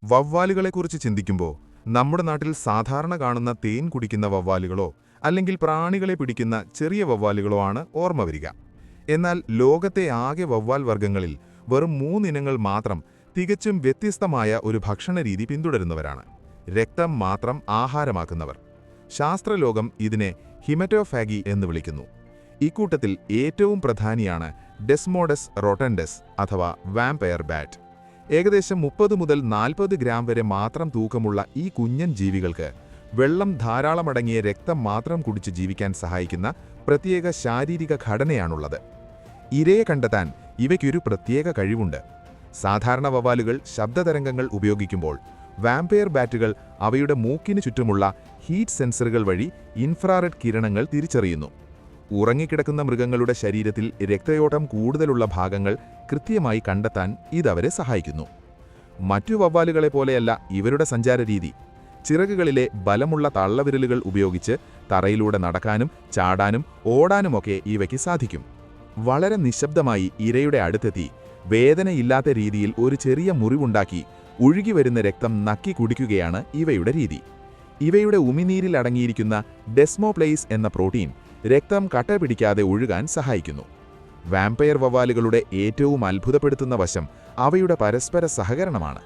വവ്വാലുകളെക്കുറിച്ച് ചിന്തിക്കുമ്പോൾ നമ്മുടെ നാട്ടിൽ സാധാരണ കാണുന്ന തേൻ കുടിക്കുന്ന വവ്വാലുകളോ അല്ലെങ്കിൽ പ്രാണികളെ പിടിക്കുന്ന ചെറിയ വവ്വാലുകളോ ആണ് ഓർമ്മ വരിക. എന്നാൽ ലോകത്തെ ആകെ വവ്വാൽ വർഗ്ഗങ്ങളിൽ വെറും 3 ഇനങ്ങൾ മാത്രം തികച്ചും വ്യത്യസ്തമായ ഒരു ഭക്ഷണരീതി പിന്തുടരുന്നവരാണ്. രക്തം മാത്രം ആഹാരമാക്കുന്നവർ. ശാസ്ത്രലോകം ഇതിനെ ഹിമറ്റോഫാഗി എന്ന് വിളിക്കുന്നു. ഇക്കൂട്ടത്തിൽ ഏറ്റവും പ്രധാനിയാണ് ഡെസ്മോഡസ് റോട്ടൻഡസ് അഥവാ വാമ്പയർ ബാറ്റ്. ഏകദേശം 30 മുതൽ 40 ഗ്രാം വരെ മാത്രം തൂക്കമുള്ള ഈ കുഞ്ഞൻ ജീവികൾക്ക് വെള്ളം ധാരാളമടങ്ങിയ രക്തം മാത്രം കുടിച്ച് ജീവിക്കാൻ സഹായിക്കുന്ന പ്രത്യേക ശാരീരിക ഘടനയാണുള്ളത്. ഇരയെ കണ്ടെത്താൻ ഇവയ്ക്കൊരു പ്രത്യേക കഴിവുണ്ട്. സാധാരണ വവ്വാലുകൾ ശബ്ദതരംഗങ്ങൾ ഉപയോഗിക്കുമ്പോൾ വാമ്പയർ ബാറ്റുകൾ അവയുടെ മൂക്കിന് ചുറ്റുമുള്ള ഹീറ്റ് സെൻസറുകൾ വഴി ഇൻഫ്രാറെഡ് കിരണങ്ങൾ തിരിച്ചറിയുന്നു. ഉറങ്ങിക്കിടക്കുന്ന മൃഗങ്ങളുടെ ശരീരത്തിൽ രക്തയോട്ടം കൂടുതലുള്ള ഭാഗങ്ങൾ കൃത്യമായി കണ്ടെത്താൻ ഇതവരെ സഹായിക്കുന്നു. മറ്റു വവ്വാലുകളെ പോലെയല്ല ഇവരുടെ സഞ്ചാരരീതി. ചിറകുകളിലെ ബലമുള്ള തള്ളവിരലുകൾ ഉപയോഗിച്ച് തറയിലൂടെ നടക്കാനും ചാടാനും ഓടാനുമൊക്കെ ഇവയ്ക്ക് സാധിക്കും. വളരെ നിശബ്ദമായി ഇരയുടെ അടുത്തെത്തി വേദനയില്ലാത്ത രീതിയിൽ ഒരു ചെറിയ മുറിവുണ്ടാക്കി ഒഴുകിവരുന്ന രക്തം നക്കി കുടിക്കുകയാണ് ഇവയുടെ രീതി. ഇവയുടെ ഉമിനീരിൽ അടങ്ങിയിരിക്കുന്ന ഡെസ്മോപ്ലെയ്സ് എന്ന പ്രോട്ടീൻ രക്തം കട്ട പിടിക്കാതെ ഒഴുകാൻ സഹായിക്കുന്നു. വാമ്പയർ വവ്വാലുകളുടെ ഏറ്റവും അത്ഭുതപ്പെടുത്തുന്ന വശം അവയുടെ പരസ്പര സഹകരണമാണ്.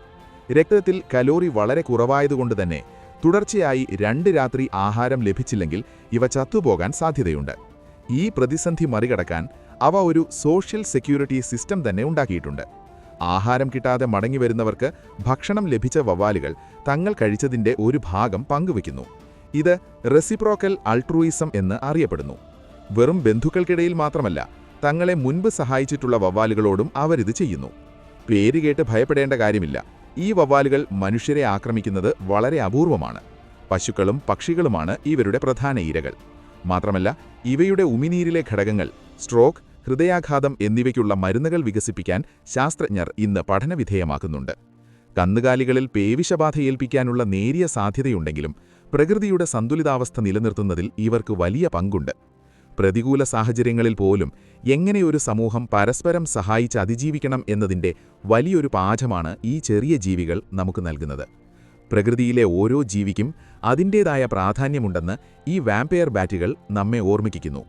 രക്തത്തിൽ കലോറി വളരെ കുറവായതുകൊണ്ടുതന്നെ തുടർച്ചയായി 2 രാത്രി ആഹാരം ലഭിച്ചില്ലെങ്കിൽ ഇവ ചത്തുപോകാൻ സാധ്യതയുണ്ട്. ഈ പ്രതിസന്ധി മറികടക്കാൻ അവ ഒരു സോഷ്യൽ സെക്യൂരിറ്റി സിസ്റ്റം തന്നെ ഉണ്ടാക്കിയിട്ടുണ്ട്. ആഹാരം കിട്ടാതെ മടങ്ങിവരുന്നവർക്ക് ഭക്ഷണം ലഭിച്ച വവ്വാലുകൾ തങ്ങൾ കഴിച്ചതിൻ്റെ ഒരു ഭാഗം പങ്കുവയ്ക്കുന്നു. ഇത് റെസിപ്രോക്കൽ അൾട്രൂയിസം എന്ന് അറിയപ്പെടുന്നു. വെറും ബന്ധുക്കൾക്കിടയിൽ മാത്രമല്ല, തങ്ങളെ മുൻപ് സഹായിച്ചിട്ടുള്ള വവ്വാലുകളോടും അവരിത് ചെയ്യുന്നു. പേരുകേട്ട് ഭയപ്പെടേണ്ട കാര്യമില്ല. ഈ വവ്വാലുകൾ മനുഷ്യരെ ആക്രമിക്കുന്നത് വളരെ അപൂർവമാണ്. പശുക്കളും പക്ഷികളുമാണ് ഇവരുടെ പ്രധാന ഇരകൾ. മാത്രമല്ല, ഇവയുടെ ഉമിനീരിലെ ഘടകങ്ങൾ സ്ട്രോക്ക്, ഹൃദയാഘാതം എന്നിവയ്ക്കുള്ള മരുന്നുകൾ വികസിപ്പിക്കാൻ ശാസ്ത്രജ്ഞർ ഇന്ന് പഠനവിധേയമാക്കുന്നുണ്ട്. കന്നുകാലികളിൽ പേവിഷബാധ ഏൽപ്പിക്കാനുള്ള നേരിയ സാധ്യതയുണ്ടെങ്കിലും പ്രകൃതിയുടെ സന്തുലിതാവസ്ഥ നിലനിർത്തുന്നതിൽ ഇവർക്ക് വലിയ പങ്കുണ്ട്. പ്രതികൂല സാഹചര്യങ്ങളിൽ പോലും എങ്ങനെ ഒരു സമൂഹം പരസ്പരം സഹായിച്ച് അതിജീവിക്കണം എന്നതിൻ്റെ വലിയൊരു പാഠമാണ് ഈ ചെറിയ ജീവികൾ നമുക്ക് നൽകുന്നത്. പ്രകൃതിയിലെ ഓരോ ജീവിക്കും അതിൻ്റേതായ പ്രാധാന്യമുണ്ടെന്ന് ഈ വാമ്പയർ ബാറ്റുകൾ നമ്മെ ഓർമ്മിപ്പിക്കുന്നു.